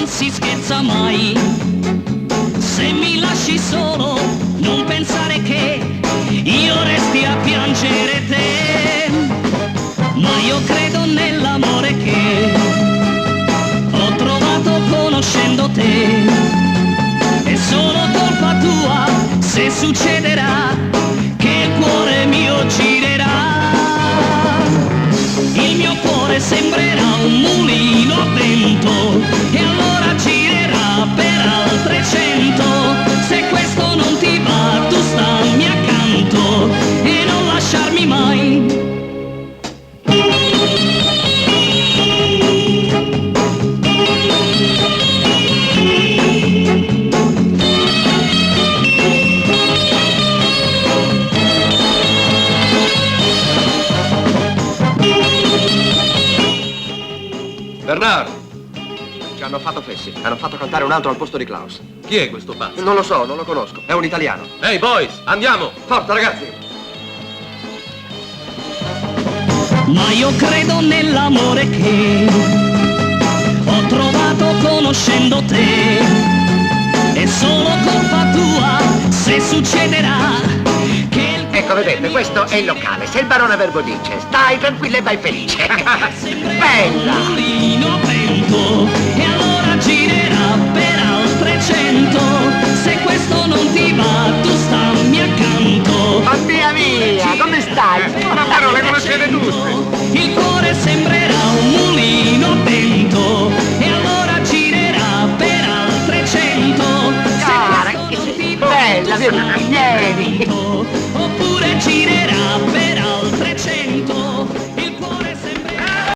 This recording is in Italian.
si scherza mai. Se mi lasci solo, non pensare che io resti a piangere te. Ma io credo nell'amore che ho trovato conoscendo te. È solo colpa tua se succederà che il cuore mio girerà. Il mio cuore sembrerà un mulino a vento e allora girerà per altre 100. Se questo non ti va, tu stammi accanto e non lasciarmi mai. Bernard! Ci hanno fatto fessi. Hanno fatto cantare un altro al posto di Klaus. Chi è questo pazzo? Non lo so, non lo conosco. È un italiano. Ehi, boys, andiamo! Forza, ragazzi! Ma io credo nell'amore che ho trovato conoscendo te. È solo colpa tua se succederà che il Ecco, vedete, questo è il locale. Se il barone Verbo dice, stai tranquilla e vai felice. Bella! un mulino a vento e allora girerà per altre 100. Se questo non ti va, tu stammi accanto. Ma via via, come stai? Ma però le conoscete tutte! Il cuore sembrerà un mulino a vento e allora girerà per altre 100. Se Cara, questo non ti va, bella, tu stammi vieni. accanto. Oppure girerà